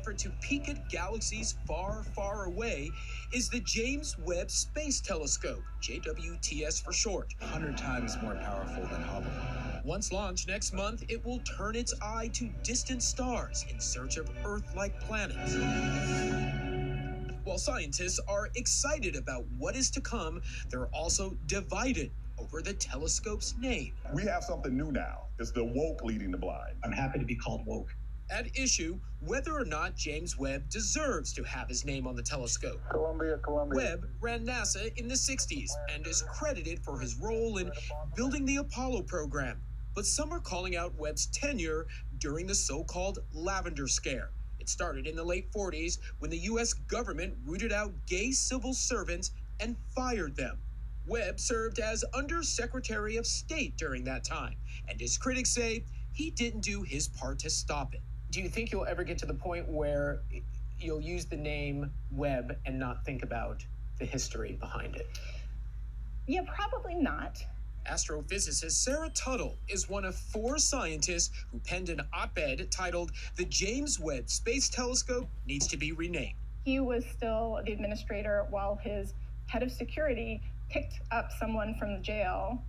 effort to peek at galaxies far, far away is the James Webb Space Telescope, JWTS for short. 100 times more powerful than Hubble. Once launched next month, it will turn its eye to distant stars in search of Earth-like planets. While scientists are excited about what is to come, they're also divided over the telescope's name. We have something new now. It's the woke leading the blind. I'm happy to be called woke. At issue, whether or not James Webb deserves to have his name on the telescope. Columbia. Webb ran NASA in the 60s and is credited for his role in building the Apollo program. But some are calling out Webb's tenure during the so-called Lavender Scare. It started in the late 40s when the U.S. government rooted out gay civil servants and fired them. Webb served as Undersecretary of State during that time, and his critics say he didn't do his part to stop it. Do you think you'll ever get to the point where you'll use the name Webb and not think about the history behind it? Yeah, probably not. Astrophysicist Sarah Tuttle is one of 4 scientists who penned an op-ed titled "The James Webb Space Telescope Needs to be Renamed." He was still the administrator while his head of security picked up someone from the jail,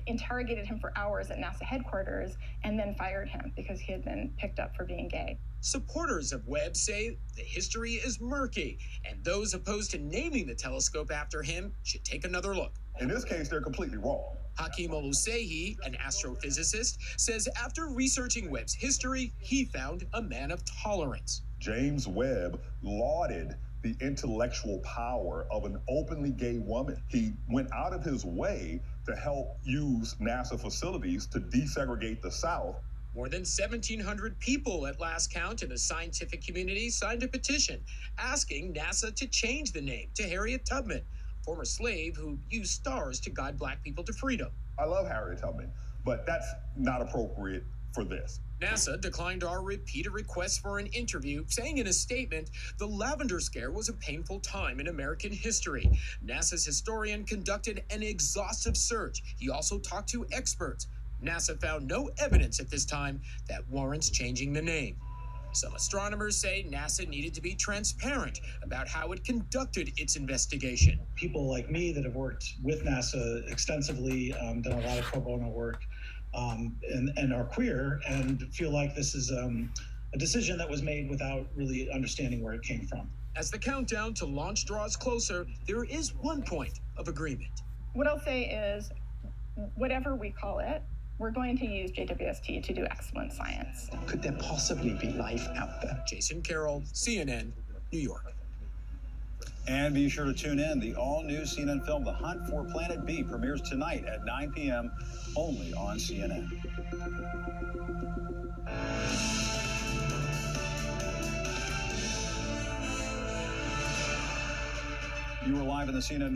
interrogated him for hours at NASA headquarters, and then fired him because he had been picked up for being gay. Supporters of Webb say the history is murky, and those opposed to naming the telescope after him should take another look. In this case, they're completely wrong. Hakeem Oluseyi, an astrophysicist, says after researching Webb's history, he found a man of tolerance. James Webb lauded the intellectual power of an openly gay woman. He went out of his way to help use NASA facilities to desegregate the South. More than 1,700 people at last count in the scientific community signed a petition asking NASA to change the name to Harriet Tubman, a former slave who used stars to guide Black people to freedom. I love Harriet Tubman, but that's not appropriate for this. NASA declined our repeated requests for an interview, saying in a statement, the Lavender Scare was a painful time in American history. NASA's historian conducted an exhaustive search. He also talked to experts. NASA found no evidence at this time that warrants changing the name. Some astronomers say NASA needed to be transparent about how it conducted its investigation. People like me that have worked with NASA extensively, done a lot of pro bono work, and are queer and feel like this is a decision that was made without really understanding where it came from. As the countdown to launch draws closer, there is one point of agreement. What I'll say is, whatever we call it, we're going to use JWST to do excellent science. Could there possibly be life out there? Jason Carroll, CNN, New York. And be sure to tune in. The all-new CNN film, The Hunt for Planet B, premieres tonight at 9 p.m. only on CNN. You are live in the CNN